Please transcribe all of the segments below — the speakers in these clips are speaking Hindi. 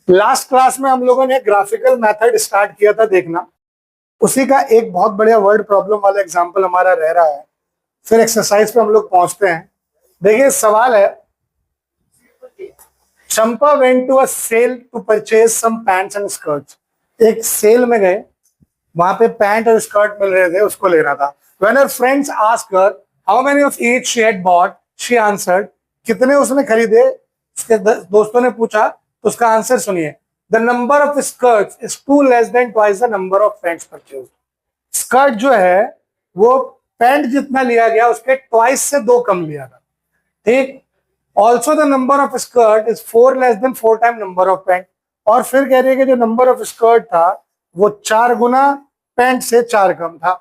लास्ट क्लास में हम लोगों ने ग्राफिकल मेथड स्टार्ट किया था देखना, उसी का एक बहुत बढ़िया वर्ड प्रॉब्लम वाला एग्जांपल हमारा रह रहा है। फिर एक्सरसाइज पे हम लोग पहुंचते हैं। देखिए सवाल है, Champa went to a sale to purchase some pants and skirts. एक सेल में गए, वहां पे पैंट और स्कर्ट मिल रहे थे, उसको ले रहा था। When her friends asked her how many of each she had bought, she answered, कितने उसने खरीदे, उसके दोस्तों ने पूछा, तो उसका आंसर सुनिए, the number of skirts is too less than twice the number of pants purchased। Skirt जो है वो पैंट जितना लिया गया उसके ट्वाइस से 2 कम लिया था, ठीक। Also the number of skirt is 4 less than 4 time number of pant. और फिर कह रही है कि जो नंबर ऑफ स्कर्ट था वो 4 गुना पैंट से 4 कम था।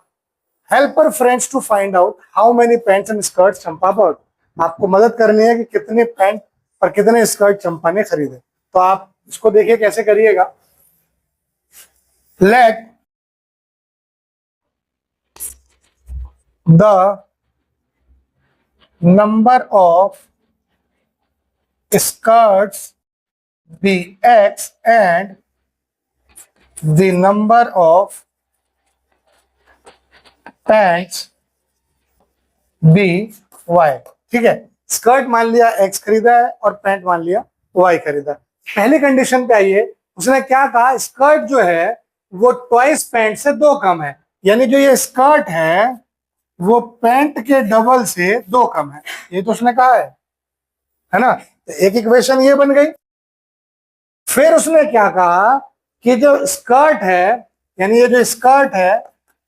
Help her friends to find out how many pants and skirt Champa bought. आपको मदद करनी है कि कितने पैंट और कितने स्कर्ट चंपा ने खरीदे। तो आप इसको देखिए कैसे करिएगा। Late the number of skirts be X and the number of pants be Y। ठीक है, स्कर्ट मान लिया X खरीदा है और पैंट मान लिया Y खरीदा। पहली कंडीशन पे आइए, उसने क्या कहा, स्कर्ट जो है वो ट्वाइस पैंट से 2 कम है, यानी जो ये स्कर्ट है वो पैंट के डबल से 2 कम है, ये तो उसने कहा है ना। तो एक इक्वेशन ये बन गई। फिर उसने क्या कहा कि जो स्कर्ट है, यानी ये जो स्कर्ट है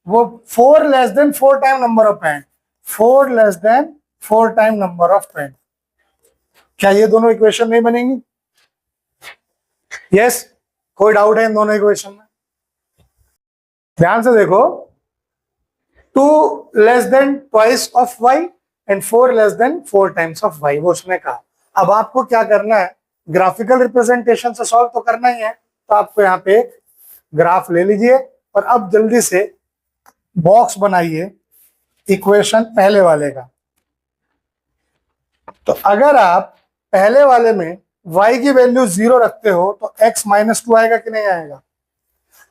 वो 4 less than 4 time number of pant, 4 less than 4 time number of pant. क्या ये दोनों इक्वेशन नहीं बनेंगी? यस, कोई डाउट है इन दोनों इक्वेशन में? ध्यान से देखो, 2 less than twice of Y and 4 less than 4 times of Y, वो उसने कहा। अब आपको क्या करना है, ग्राफिकल रिप्रेजेंटेशन से सॉल्व तो करना ही है। तो आपको यहाँ पे ग्राफ ले लीजिए और अब जल्दी से बॉक्स बनाइए इक्वेशन पहले वाले का। तो अगर आप पहले वाले में y की वैल्यू 0 रखते हो तो x -2 आएगा कि नहीं आएगा?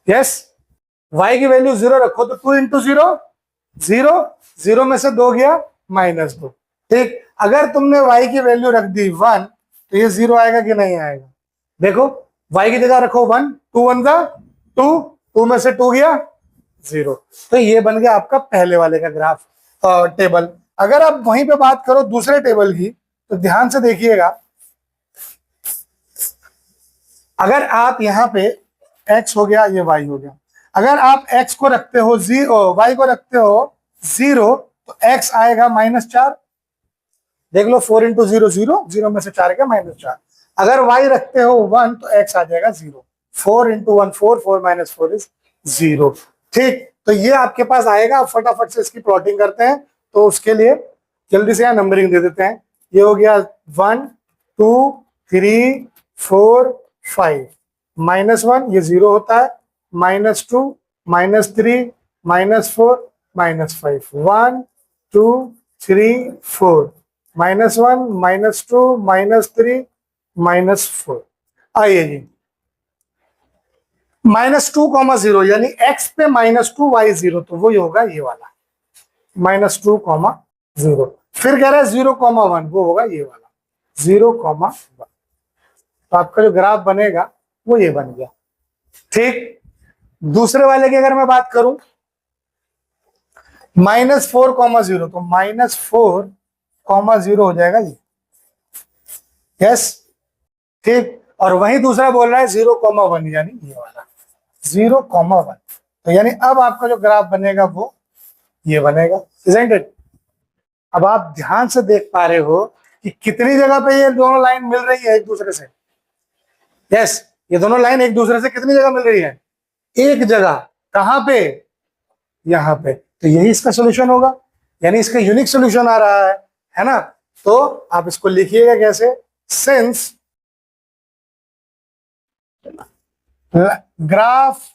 यस, y की वैल्यू 0 रखो तो 2 इंटू 0 0, 0 में से 2 गया -2, ठीक। अगर तुमने y की वैल्यू रख दी 1 तो ये 0 आएगा कि नहीं आएगा? देखो, y की जगह रखो 1, 2 1 जा 2, 2 में से 2 गया 0। तो ये बन गया आपका पहले वाले का ग्राफ टेबल। अगर आप वहीं पे बात करो दूसरे टेबल की, तो ध्यान से देखिएगा, अगर आप यहाँ पे x हो गया, ये y हो गया, अगर आप x को रखते हो 0, y को रखते हो 0, तो x आएगा -4। देख लो, 4 इंटू 0 0, 0 में से 4 गया -4। अगर y रखते हो 1 तो x आ जाएगा 0। 4 इंटू 1 4, 4 - 4 इज 0, ठीक। तो ये आपके पास आएगा। आप फटाफट से इसकी प्लॉटिंग करते हैं, तो उसके लिए जल्दी से यहाँ नंबरिंग दे देते हैं। ये हो गया 1 2 3 4 5, -1 ये 0 होता है, -2 -3 -4 -5, 1 2 3 4, -1 -2 -3 -4। आइए जी, -2, 0 यानी x पे -2 y 0, तो वही होगा ये वाला -2, 0। फिर कह रहा है 0, 1, वो होगा ये वाला 0, 1। तो आपका जो ग्राफ बनेगा वो ये बन गया, ठीक। दूसरे वाले की अगर मैं बात करूं, -4, 0, तो -4, 0 हो जाएगा ये, यस, ठीक। और वही दूसरा बोल रहा है 0, 1, यानी ये वाला 0, 1। तो यानी अब आपका जो ग्राफ बनेगा वो ये बनेगा, इजंट इट? अब आप ध्यान से देख पा रहे हो कि कितनी जगह पे ये दोनों लाइन मिल रही है एक दूसरे से। यस, ये दोनों लाइन एक दूसरे से कितनी जगह मिल रही है? एक जगह। कहां पे? यहां पे। तो यही इसका सोल्यूशन होगा, यानी इसका यूनिक सोल्यूशन आ रहा है ना। तो आप इसको लिखिएगा कैसे, since graph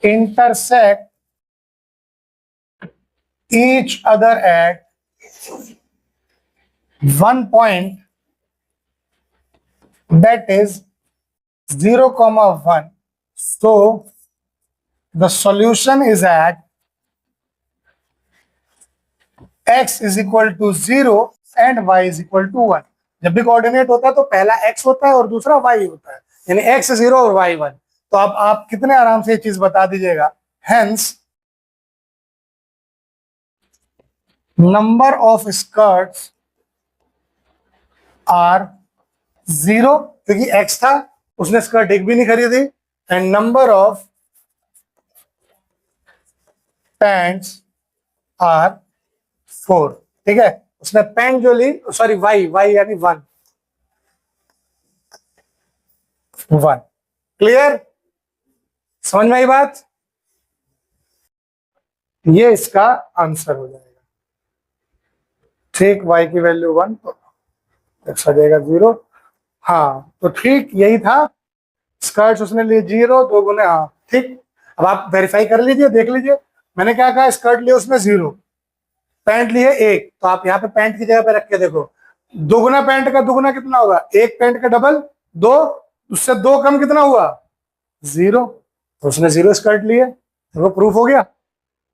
intersect each other at one point that is 0, 1. So the solution is at x is equal to 0 and y is equal to 1. जब भी कोऑर्डिनेट होता है तो पहला x होता है और दूसरा y होता है, यानी x 0 और y 1. तो अब आप कितने आराम से ये चीज बता दीजिएगा. Hence number of skirts are 0, क्योंकि x था, उसने स्कर्ट एक भी नहीं खरीदी. And number of pants are 4. ठीक है, उसने पैंट जो ली, सॉरी y यानी 1. क्लियर, समझ में आई बात. ये इसका आंसर हो जाएगा. ठीक, y की वैल्यू 1 तो x आ जाएगा 0. हाँ, तो ठीक यही था. स्कर्ट्स उसने लिए 0, 2 गुने. हाँ ठीक, अब आप वेरीफाई कर लीजिए, देख लीजिए. मैंने क्या कहा, स्कर्ट लिए उसने 0, पैंट लिए 1, तो आप यहाँ पे पैंट की जगह पे रख के देखो. 2 गुना पैंट का 2 गुना कितना होगा, 1 पैंट का डबल 2, उससे 2 कम कितना हुआ 0. तो उसने 0 स्कर्ट लिए, तो वो प्रूफ हो गया.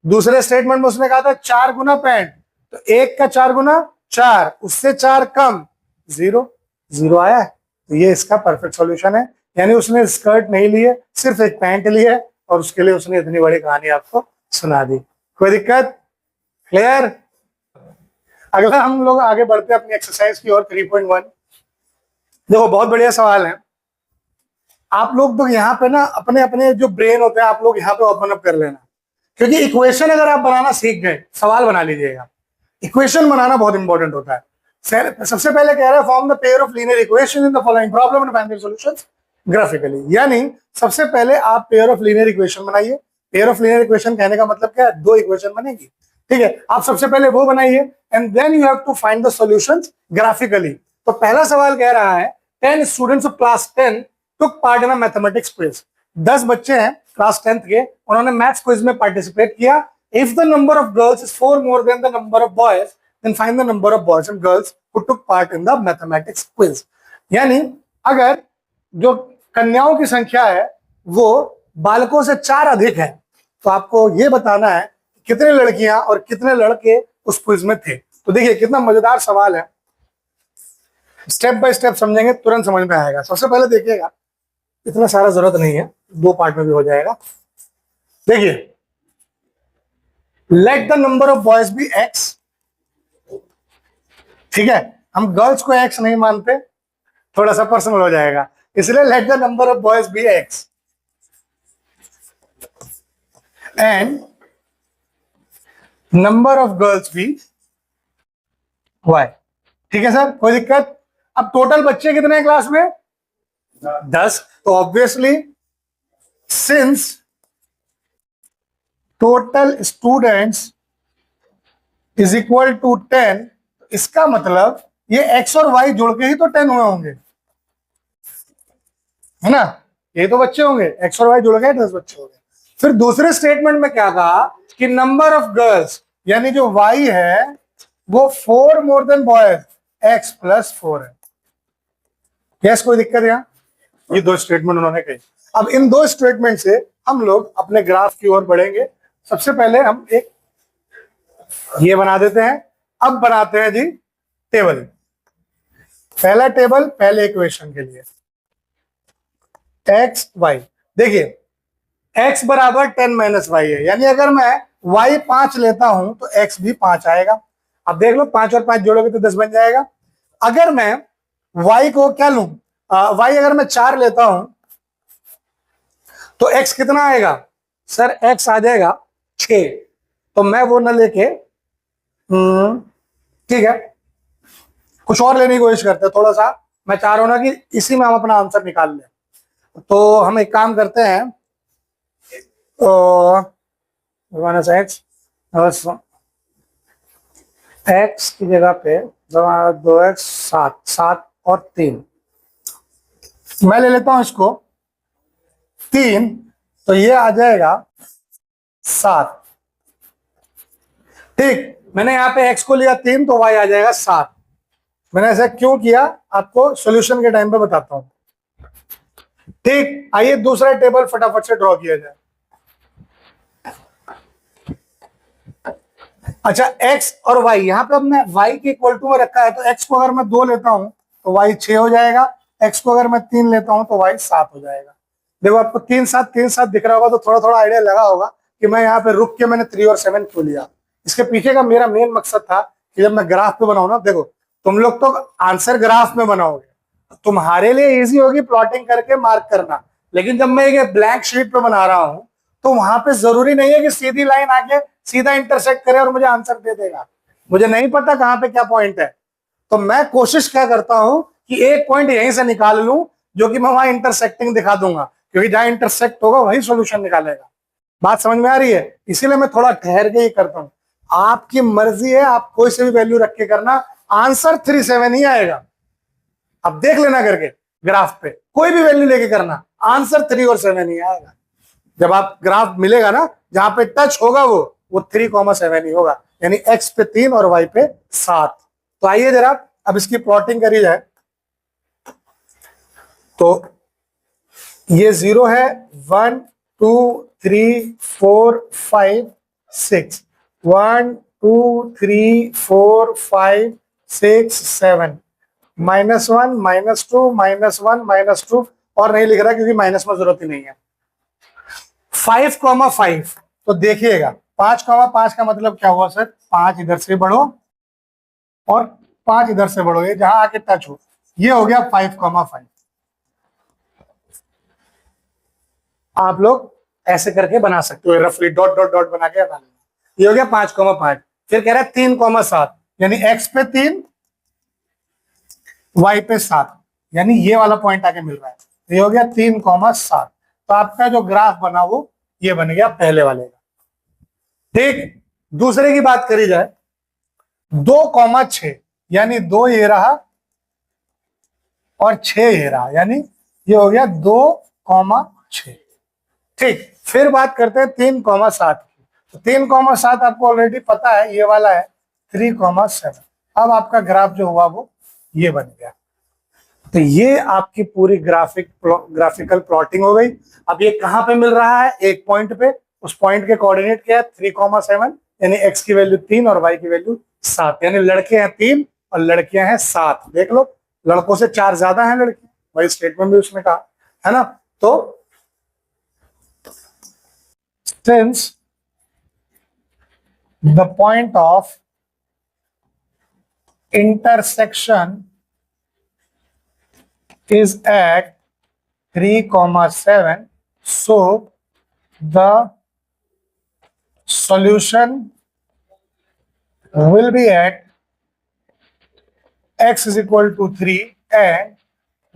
दूसरे स्टेटमेंट में उसने कहा था 4 गुना पैंट, तो 1 का 4 गुना 4, उससे 4 कम 0 आया है. तो ये इसका परफेक्ट सॉल्यूशन है. यानी उसने स्कर्ट नहीं लिए, सिर्फ एक पैंट ली है, और उसके लिए उसने इतनी बड़ी कहानी आपको सुना दी. कोई दिक्कत, क्लियर. अगला हम लोग आगे बढ़ते हैं अपनी एक्सरसाइज की और 3.1. देखो बहुत बढ़िया सवाल है. आप लोग तो यहाँ पे ना अपने अपने जो ब्रेन होते हैं आप लोग यहाँ पे ओपन अप कर लेना, क्योंकि इक्वेशन अगर आप बनाना सीख गए, सवाल बना लीजिएगा. इक्वेशन बनाना बहुत इंपॉर्टेंट होता है. सबसे पहले कह रहा है form the pair of linear equation in the following problem and find their solutions graphically. यानी सबसे पहले आप पेयर ऑफ लीनियर इक्वेशन बनाइए. पेयर ऑफ लीनियर इक्वेशन कहने का मतलब क्या है, 2 इक्वेशन बनेगी. ठीक है, आप सबसे पहले वो बनाइए and then you have to find the solutions graphically. तो पहला सवाल कह रहा है 10 students of class 10 took part in a mathematics quiz. 10 बच्चे हैं क्लास 10th के, उन्होंने मैथ्स क्विज में पार्टिसिपेट किया. If the number of girls is 4 more than the number of boys, then find the number of boys and girls who took part in the mathematics quiz. यानी अगर जो कन्याओं की संख्या है वो बालकों से 4 अधिक है, तो आपको ये बताना है कितने लड़कियां और कितने लड़के उस क्विज में थे. तो देखिए कितना मजेदार सवाल है. स्टेप बाय स्टेप समझेंगे, तुरंत समझ में आएगा. सबसे पहले देखिएगा, इतना सारा जरूरत नहीं है, 2 पार्ट में भी हो जाएगा. देखिए, let the number of boys be X. ठीक है, हम गर्ल्स को एक्स नहीं मानते, थोड़ा सा पर्सनल हो जाएगा, इसलिए let the number of boys be X and number of girls be Y. ठीक है सर, कोई दिक्कत. अब टोटल बच्चे कितने हैं क्लास में, 10. तो obviously since total students is equal to 10, इसका मतलब ये x और y जोड़ के ही तो 10 हुए होंगे, है ना. ये तो बच्चे होंगे, x और y जोड़ के 10 बच्चे होंगे. फिर दूसरे स्टेटमेंट में क्या कहा कि नंबर ऑफ गर्ल्स, यानी जो y है वो 4 more than boys, x plus 4 है. यस, कोई दिक्कत है. ये 2 स्टेटमेंट उन्होंने कही. अब इन 2 स्टेटमेंट से हम लोग अपने ग्राफ की ओर बढ़ेंगे. सबसे पहले हम एक ये बना देते हैं. अब बनाते हैं जी टेबल. पहला टेबल पहले इक्वेशन के लिए, एक्स वाई. देखिए x बराबर 10 माइनस वाई है, यानी अगर मैं y 5 लेता हूं तो x भी 5 आएगा. अब देख लो 5 और 5 जोड़ोगे तो 10 बन जाएगा. अगर मैं y को क्या लूं, y अगर मैं 4 लेता हूं तो x कितना आएगा सर, x आ जाएगा 6. तो मैं वो ना लेके ठीक है कुछ और लेने की कोशिश करते हैं. थोड़ा सा मैं चाह रहा हूं ना कि इसी में हम अपना आंसर निकाल लें. तो हम एक काम करते हैं, एक्स की जगह पे 2x 7, 7 और 3 मैं ले लेता हूं इसको 3, तो ये आ जाएगा 7. ठीक, मैंने यहाँ पे x को लिया 3, तो y आ जाएगा 7. मैंने ऐसा क्यों किया आपको सॉल्यूशन के टाइम पे बताता हूं। ठीक, आइए दूसरा टेबल फटाफट से ड्रॉ किया जाए। अच्छा, x और y, यहां पे हमने y के इक्वल टू में रखा है, तो x को अगर मैं 2 लेता हूं तो y 6 हो जाएगा, x को अगर मैं 3 लेता हूं तो y 7 हो जाएगा। देखो आपको 3 7 दिख रहा होगा तो थोड़ा थोड़ा आइडिया लगा होगा कि मैं यहाँ पे रुक के मैंने 3 और 7 क्यों लिया। इसके पीछे का मेरा मेन मकसद था कि जब मैं ग्राफ पे बनाऊ ना, देखो तुम लोग तो आंसर ग्राफ में बनाओगे, तुम्हारे लिए इजी होगी प्लॉटिंग करके मार्क करना, लेकिन जब मैं एक ब्लैंक शीट पे बना रहा हूं तो वहां पे जरूरी नहीं है कि सीधी लाइन आके सीधा इंटरसेक्ट करे और मुझे आंसर दे देगा। मुझे नहीं पता कहां पे क्या पॉइंट है, तो मैं कोशिश क्या करता हूं कि एक पॉइंट यहीं से निकाल लूं जो कि मैं वहां इंटरसेक्टिंग दिखा दूंगा, क्योंकि जहां इंटरसेक्ट होगा वही सॉल्यूशन निकालेगा। बात समझ में आ रही है? इसीलिए मैं थोड़ा ठहर के ही करता हूं। आपकी मर्जी है, आप कोई से भी वैल्यू रख के करना, आंसर 3 7 ही आएगा। अब देख लेना करके ग्राफ पे कोई भी वैल्यू लेके करना, आंसर 3 और 7 ही आएगा। जब आप ग्राफ मिलेगा ना जहां पे टच होगा वो 3,7 ही होगा, यानी x पे 3 और y पे 7। तो आइए जरा अब इसकी प्लॉटिंग करी जाए। तो ये 0 है, 1 2 3 4 5 6, 1 2 3 4 5 6 7, -1 -2 -1 -2, और नहीं लिख रहा क्योंकि माइनस में जरूरत ही नहीं है। 5,5, तो देखिएगा 5,5 का मतलब क्या हुआ सर? 5 इधर से बढ़ो और 5 इधर से बढ़ो, ये जहां आके टच हो, ये हो गया 5,5। आप लोग ऐसे करके बना सकते हो, रफली डॉट डॉट डॉट बना के बना लेना। ये हो गया 5,5। फिर कह रहा है 3,7, यानी x पे 3 y पे 7, यानी ये वाला पॉइंट आके मिल रहा है, ये हो गया 3,7। तो आपका जो ग्राफ बना वो ये बन गया पहले वाले का। ठीक, दूसरे की बात करी जाए, 2,6, यानी 2 ये रहा और 6 ये रहा, यानी ये हो गया 2,6। ठीक, फिर बात करते हैं 3,7 की। तो 3,7 आपको ऑलरेडी पता है, ये वाला है 3,7। अब आपका ग्राफ जो हुआ वो ये बन गया। तो ये आपकी पूरी ग्राफिकल प्लॉटिंग हो गई। अब ये कहां पे मिल रहा है? एक पॉइंट पे। उस पॉइंट के कोऑर्डिनेट क्या है? 3,7, यानी x की वैल्यू 3 और y की वैल्यू 7, यानी लड़के हैं 3 और लड़कियां हैं 7। देख लो, लड़कों से 4 ज्यादा हैं लड़कियां, वही स्टेटमेंट भी उसने कहा है ना। तो since the point of intersection is at 3,7, so the solution will be at x is equal to 3 and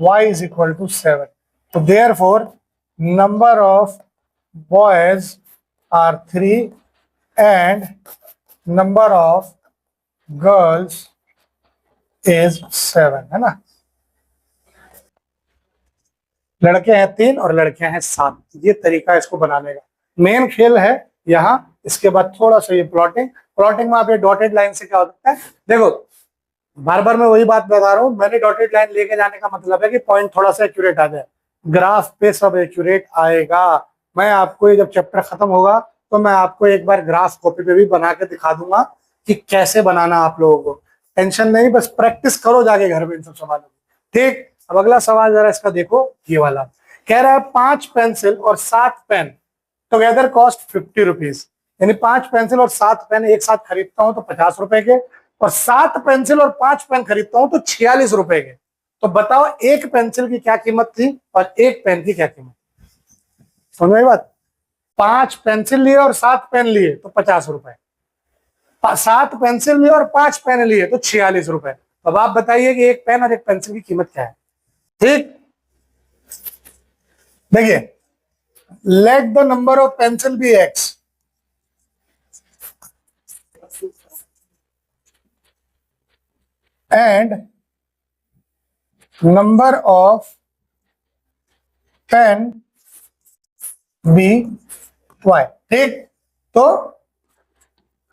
y is equal to 7. So therefore number of boys are 3 and number of girls is 7, है ना। लड़के हैं 3 और लड़कियां हैं 7, ये तरीका है इसको बनाने का। मेन खेल है यहाँ। इसके बाद थोड़ा सा ये प्लॉटिंग में आप ये डॉटेड लाइन से क्या हो सकता है, देखो बार बार मैं वही बात बता रहा हूँ, मैंने डॉटेड लाइन लेके जाने का मतलब है कि पॉइंट थोड़ा सा एक्यूरेट आ जाए। ग्राफ पे सब एक्यूरेट आएगा। मैं आपको ये जब चैप्टर खत्म होगा तो मैं आपको एक बार ग्राफ कॉपी पे भी बना के दिखा दूंगा कि कैसे बनाना आप लोगों को। टेंशन नहीं, बस प्रैक्टिस करो जाके घर में इन सब सवालों की। ठीक, अब अगला सवाल जरा इसका देखो, ये वाला कह रहा है 5 पेंसिल और 7 पेन टुगेदर कॉस्ट 50 रुपीज, यानी 5 पेंसिल और 7 पेन एक साथ खरीदता हूं तो 50 रुपए के, और 7 पेंसिल और 5 पेन खरीदता हूं तो 46 रुपए के। तो बताओ एक पेंसिल की क्या कीमत थी और एक पेन की क्या कीमत? समझ में आई बात? 5 पेंसिल लिए और 7 पेन लिए तो 50 रुपए, 7 पेंसिल लिए और 5 पेन लिए तो 46 रुपए। अब आप बताइए कि एक पेन और एक पेंसिल की कीमत क्या है? ठीक, देखिए, let the number of pencil be x and number of pen be y। ठीक, तो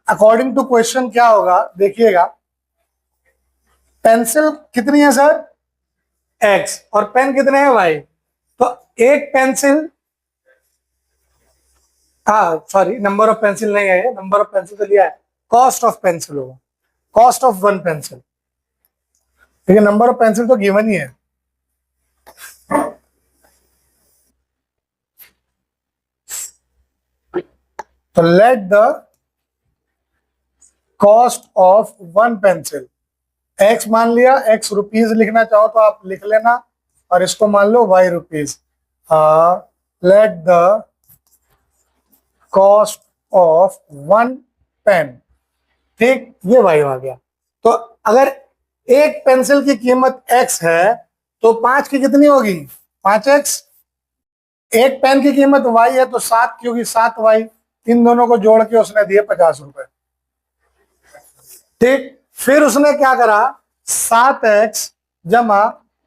अकॉर्डिंग टू क्वेश्चन क्या होगा देखिएगा, पेंसिल कितनी है सर? x, और पेन कितने हैं? y। तो एक पेंसिल, हाँ सॉरी, नंबर ऑफ पेंसिल नहीं है, नंबर ऑफ पेंसिल तो लिया है, कॉस्ट ऑफ पेंसिल होगा, कॉस्ट ऑफ वन पेंसिल। ठीक है, नंबर ऑफ पेंसिल तो गिवन ही है। तो late the cost of one pencil, x मान लिया, एक्स रुपीज लिखना चाहो तो आप लिख लेना, और इसको मान लो y rupees. Let the cost of one pen, ठीक, ये वाई आ गया। तो अगर एक पेंसिल की कीमत x है तो 5 की कितनी होगी? 5x। एक पेन की कीमत y है तो 7 की होगी, 7y। इन दोनों को जोड़ के उसने दिए 50 रुपए। ठीक, फिर उसने क्या करा, 7x जमा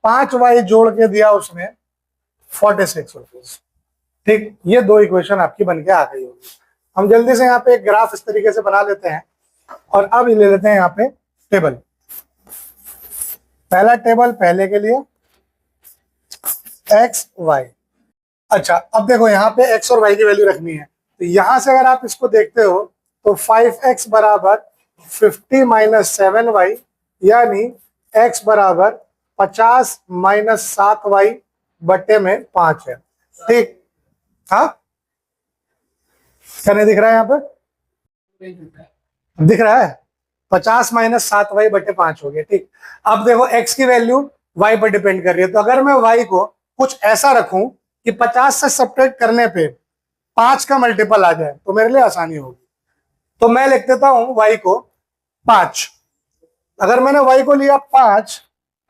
5y जोड़ के दिया उसने 46 रुपीज। ठीक, ये दो इक्वेशन आपकी बन के आ गई होगी। हम जल्दी से यहाँ पे एक ग्राफ इस तरीके से बना लेते हैं, और अब ले लेते हैं यहाँ पे टेबल। पहला टेबल पहले के लिए x y। अच्छा, अब देखो यहाँ पे x और y की वैल्यू रखनी है, तो यहां से अगर आप इसको देखते हो तो 5x बराबर 50 माइनस 7y, यानी x बराबर 50 माइनस 7y बट्टे में 5 है। ठीक, हाँ क्या नहीं दिख रहा है? यहाँ पे दिख रहा है, 50 माइनस 7y बटे 5 हो गया। ठीक, अब देखो x की वैल्यू y पर डिपेंड कर रही है, तो अगर मैं y को कुछ ऐसा रखूं कि 50 से सब्ट्रैक्ट करने पे 5 का मल्टीपल आ जाए तो मेरे लिए आसानी होगी। तो मैं लिख देता हूं y को 5। अगर मैंने y को लिया 5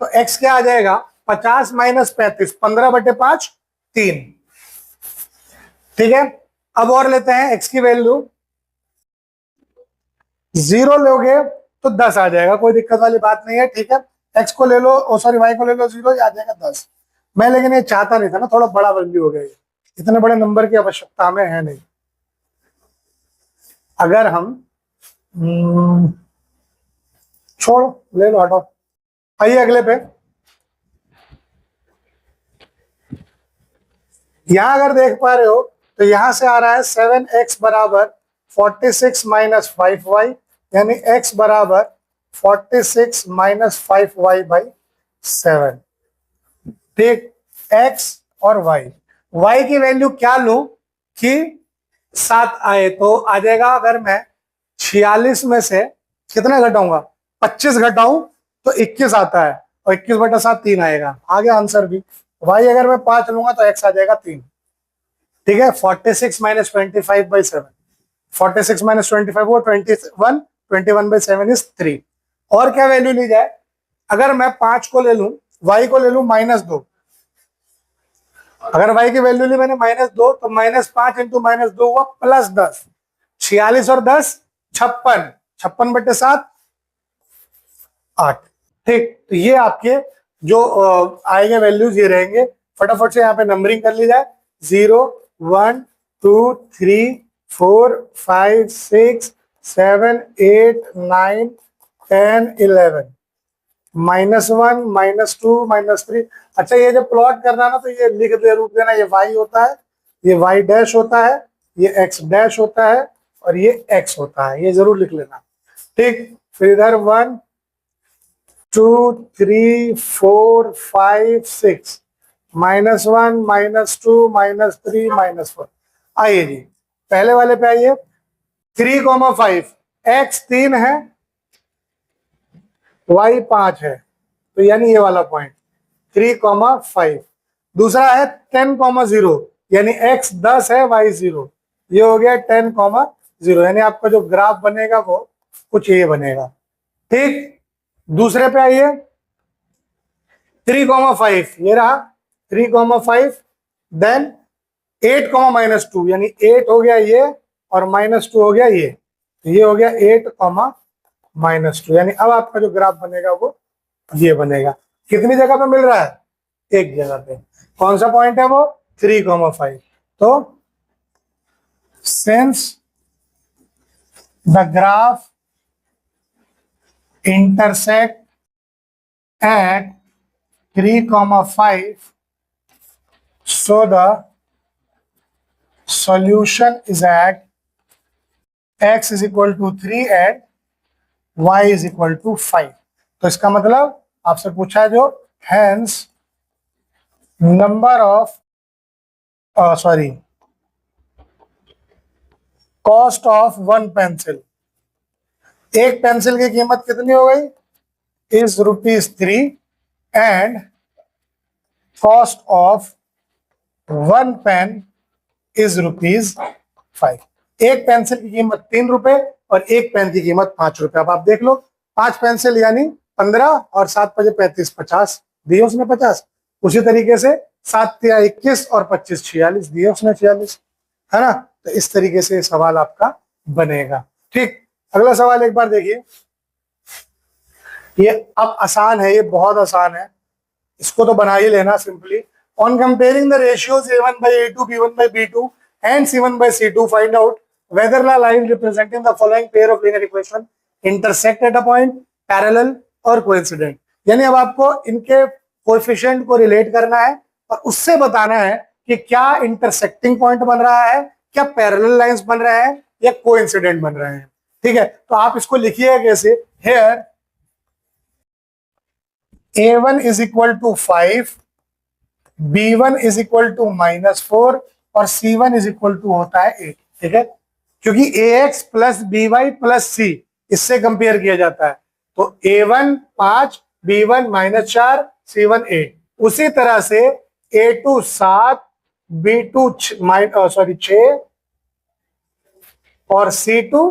तो x क्या आ जाएगा? 50 माइनस 35, 15 बटे 5 3। ठीक है, अब और लेते हैं x की वैल्यू, 0 लोगे तो 10 आ जाएगा, कोई दिक्कत वाली बात नहीं है। ठीक है, x को ले लो, ओ सॉरी y को ले लो, 0 आ जाएगा 10। मैं लेकिन ये चाहता नहीं था ना, थोड़ा बड़ा वैल्यू हो गया, इतने बड़े नंबर की आवश्यकता हमें है नहीं। अगर हम छोड़ो, ले लो, हटाओ। आइए अगले पे। यहां अगर देख पा रहे हो तो यहां से आ रहा है 7x बराबर 46 माइनस 5y, यानी x बराबर 46 माइनस 5y बाई 7। ठीक, x और y की वैल्यू क्या लूं कि 7 आए तो आ जाएगा। अगर मैं 46 में से कितना घटाऊंगा? 25 घटाऊं तो 21 आता है, और 21 बटा 7 3 आएगा, आ गया आंसर भी। y अगर मैं 5 लूंगा तो x आ जाएगा 3। ठीक है, 46 माइनस 25 बाई 7, 46 माइनस 25 वो 21, 21 बाई 7 इज 3। और क्या वैल्यू ली जाए? अगर मैं 5 को ले लूं, y को ले लूं -2, अगर y की वैल्यू ली मैंने -2 तो -5 इंटू -2 हुआ +10, 46 और 10 56, 56 बटे 7 8। ठीक, तो ये आपके जो आएंगे वैल्यूज ये रहेंगे। फटाफट से यहाँ पे नंबरिंग कर ली जाए, 0 1 2 3 4 5 6 7 8 9 10 11, -1 -2 -3। अच्छा, ये जब प्लॉट करना ना तो ये लिख दे, रूप देना, ये y होता है, ये y डैश होता है, ये x डैश होता है, और ये x होता है, ये जरूर लिख लेना। ठीक, फिर इधर 1 2 3 4 5 6 -1 -2 -3 -4। आइए जी, पहले वाले पे आइए। 3,5, x 3 है, y 5 है, तो यानी ये वाला पॉइंट 3,5। दूसरा है 10,0, यानी x 10 है, y 0, ये हो गया 10,0, यानी आपका जो ग्राफ बनेगा वो कुछ ये बनेगा। ठीक, दूसरे पे आइए, 3,5, ये रहा 3,5, देन 8, -2, यानी 8 हो गया ये, और -2 हो गया ये हो गया 8, -2, यानी अब आपका जो ग्राफ बनेगा वो ये बनेगा। कितनी जगह पे मिल रहा है? एक जगह पे। कौन सा पॉइंट है वो? 3,5। तो since the graph intersect at 3, 5, so the solution is at x is equal to 3 and y is equal to 5. तो इसका मतलब आपसे पूछा है जो hence number of cost of one pencil, एक पेंसिल की कीमत कितनी हो गई, is ₹3 and cost of one pen is ₹5. एक पेंसिल की कीमत ₹3 और एक पेन की कीमत ₹5. अब आप देख लो, 5 पेंसिल यानी 15 और 7 × 5 = 35, 50 दिए उसने 50. उसी तरीके से 7 × 21 और 25 = 46 दिए उसने 46, है ना. तो इस तरीके से सवाल आपका बनेगा. ठीक, अगला सवाल एक बार देखिए. ये अब आसान है, ये बहुत आसान है, इसको तो बना ही लेना simply. On comparing the ratios A1/A2, B1/B2 and C1/C2, find out whether the line representing the following pair of linear equation intersect at a point, parallel or coincident. यानी अब आपको इनके कोएफिशिएंट को रिलेट करना है और उससे बताना है कि क्या इंटरसेक्टिंग पॉइंट बन रहा है, क्या पैरेलल लाइंस बन रहे हैं या कोइंसिडेंट बन रहे हैं. ठीक है, तो आप इसको लिखिए कैसे. Here A1 is equal to 5, B1 is equal to -4 और C1 is equal to होता है 8. ठीक है, क्योंकि AX plus BY plus C इससे कंपेयर किया जाता है. तो A1 5, B1 -4, C1 8. उसी तरह से A2 7, B2 6 और C2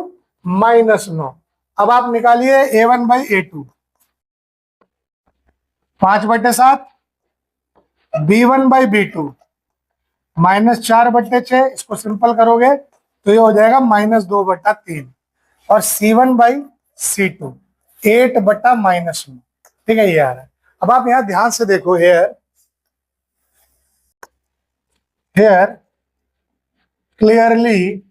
-9. अब आप निकालिए A1/A2, 5/7, B1/B2 -4/6. इसको सिंपल करोगे तो ये हो जाएगा -2/3 और C1/C2 8/-9. ठीक है, ये आ रहा है. अब आप यहां ध्यान से देखो, हेयर क्लियरली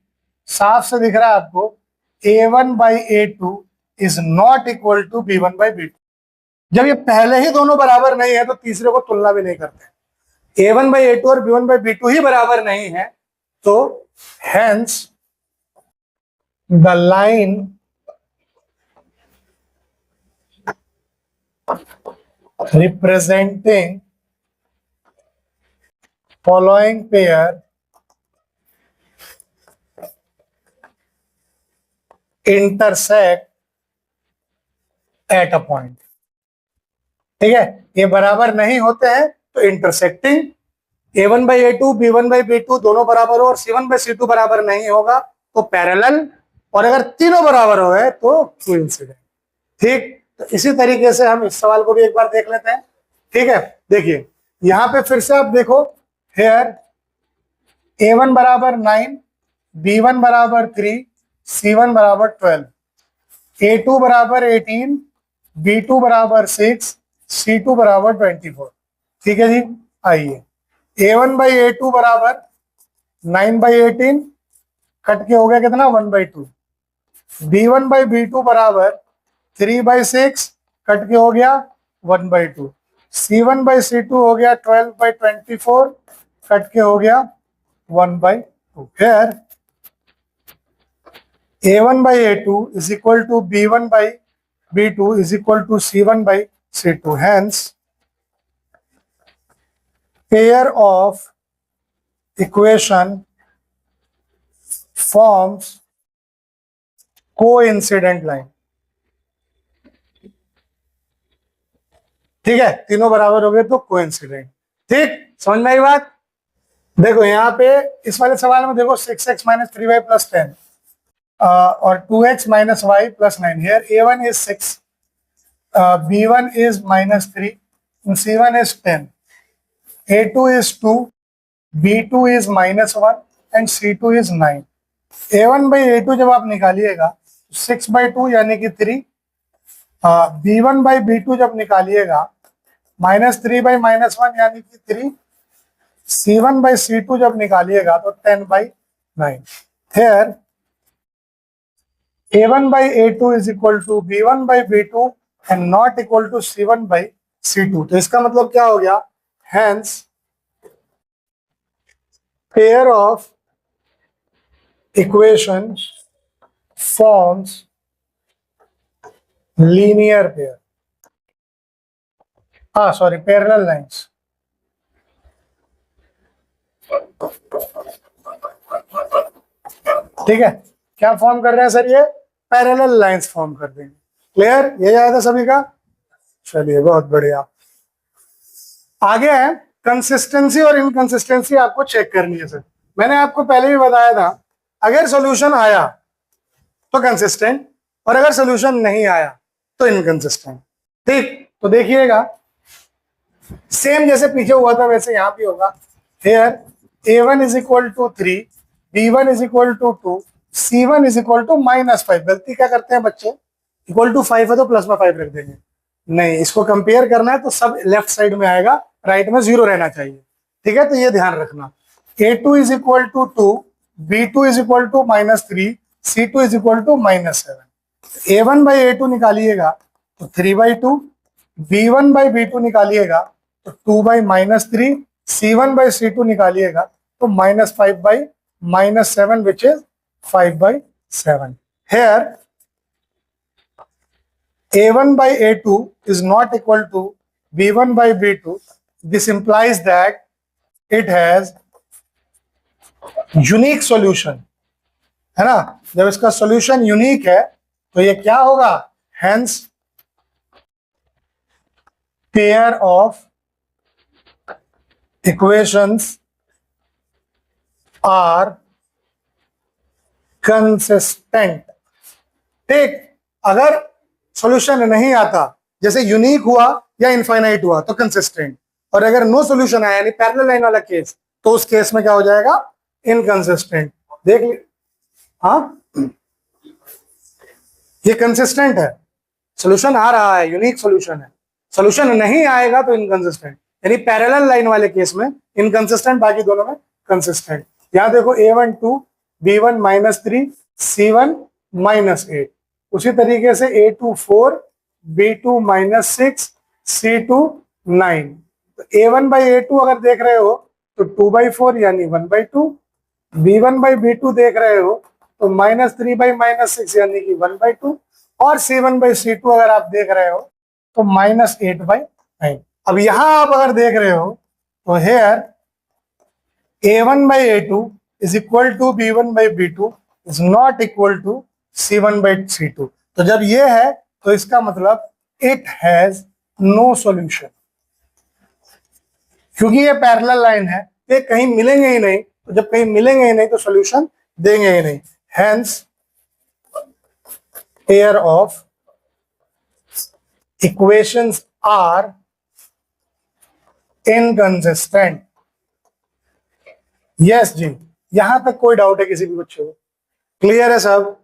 साफ से दिख रहा है आपको A1/A2 is not equal to B1/B2. जब ये पहले ही दोनों बराबर नहीं है तो तीसरे को तुलना भी नहीं करते. A1/A2 और B1/B2 ही बराबर नहीं है, तो hence the line representing following pair intersect at a point. ठीक है, ये बराबर नहीं होते हैं तो इंटरसेक्टिंग A1/A2, B1/B2 दोनों बराबर हो और C1/C2 बराबर नहीं होगा तो पैरेलल, और अगर तीनों बराबर हो है तो कोइंसिडेंट. ठीक, तो इसी तरीके से हम इस सवाल को भी एक बार देख लेते हैं. ठीक है, देखिए यहां पे फिर से आप देखो, hair A1 = 9, B1 = 3, C1 = 12, A2 = 18, B2 = 6, C2 = 24. ठीक है जी, आइए A1/A2 = 9/18, कट के हो गया कितना 1/2. B1/B2 = 3/6, कट के हो गया 1/2. C1/C2 हो गया 12/24, कट के हो गया 1/2. फिर A1/A2 is equal to B1/B2 is equal to C1/C2. Hence, pair of equation forms coincident line. ठीक है, तीनों बराबर हो गए तो कोइंसिडेंट. ठीक, समझ में आई बात. देखो यहाँ पे इस वाले सवाल में देखो 6x - 3y + 10 और 2x - y + 9. Here A1 is 6, B1 is -3, and C1 is 10. A2 is 2, B2 is -1 and C2 is 9. A1/A2 जब आप निकालिएगा 6/2 यानी कि 3. B1/B2 जब निकालिएगा -3/-1 यानी कि 3. C1/C2 जब निकालिएगा तो 10/9. Here A1/A2 is equal to B1/B2 and not equal to C1/C2. C2। तो इसका मतलब क्या हो गया, hence pair of equation forms linear pair, sorry parallel lines. ठीक है, क्या फॉर्म कर रहे हैं सर, ये पैरेलल लाइंस फॉर्म कर देंगे। क्लियर, ये आया था सभी का। चलिए बहुत बढ़िया। आगे है कंसिस्टेंसी और इनकंसिस्टेंसी आपको चेक करनी है सर। मैंने आपको पहले भी बताया था, अगर सॉल्यूशन आया तो कंसिस्टेंट और अगर सॉल्यूशन नहीं आया तो इनकंसिस्टेंट। ठीक, तो देखिएगा सेम जैसे पीछे हुआ था वैसे यहां भी होगा। Here a1 is equal to 3, b1 is equal to 2, c1 is equal to -5। गलती क्या करते हैं बच्चे, इक्वल टू 5 है तो प्लस में 5 रख देंगे। नहीं, इसको कंपेयर करना है तो सब लेफ्ट साइड में आएगा, राइट में 0 रहना चाहिए। ठीक है, तो ये ध्यान रखना। a2 is equal to 2, b2 is equal to -3, c2 is equal to -7। a1 by a2 निकालिएगा तो 3/2, b1 बाई b2 निकालिएगा तो 2 बाई -3, c1 बाई c2 निकालिएगा तो -5 by -7 which is 5/7। Here a1 by a2 is not equal to b1 by b2. This implies that it has unique solution, है ना। जब इसका solution यूनिक है तो ये क्या होगा, hence pair of equations are consistent। ठीक, अगर सॉल्यूशन नहीं आता, जैसे यूनिक हुआ या इनफाइनाइट हुआ तो कंसिस्टेंट, और अगर नो सॉल्यूशन आया यानी पैरेलल लाइन वाला केस, तो उस केस में क्या हो जाएगा, इनकंसिस्टेंट। देख ली, हाँ ये कंसिस्टेंट है, सॉल्यूशन आ रहा है, यूनिक सॉल्यूशन है। सॉल्यूशन नहीं आएगा तो इनकंसिस्टेंट, यानी पैरेलल लाइन वाले केस में इनकंसिस्टेंट, बाकी दोनों में कंसिस्टेंट। यहां देखो a1 2, b1 -3, c1 -8। उसी तरीके से a2 4, b2 -6, c2 9। तो a1 बाई a2 अगर देख रहे हो तो 2/4 यानी 1/2, b1 बाई b2 देख रहे हो तो -3 बाई -6 यानी कि 1/2, और c1 बाई c2 अगर आप देख रहे हो तो -8/9। अब यहां आप अगर देख रहे हो तो here a1 by a2 is equal to b1 by b2 is not equal to c1 by c2। तो जब ये है तो इसका मतलब इट हैज नो सॉल्यूशन, क्योंकि ये पैरेलल लाइन है, ये कहीं मिलेंगे ही नहीं। तो जब कहीं मिलेंगे ही नहीं तो सॉल्यूशन देंगे ही नहीं। Hence pair of equations are inconsistent. Yes जी, यहां तक कोई डाउट है किसी भी बच्चे को? क्लियर है सब?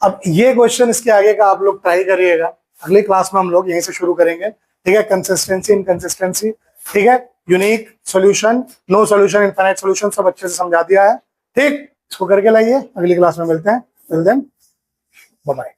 अब ये क्वेश्चन इसके आगे का आप लोग ट्राई करिएगा, अगली क्लास में हम लोग यहीं से शुरू करेंगे। ठीक है, कंसिस्टेंसी, इनकंसिस्टेंसी, ठीक है, unique solution, no solution, infinite solution, सब अच्छे से समझा दिया है। ठीक, इसको करके लाइए, अगली क्लास में मिलते हैं। Till then bye bye.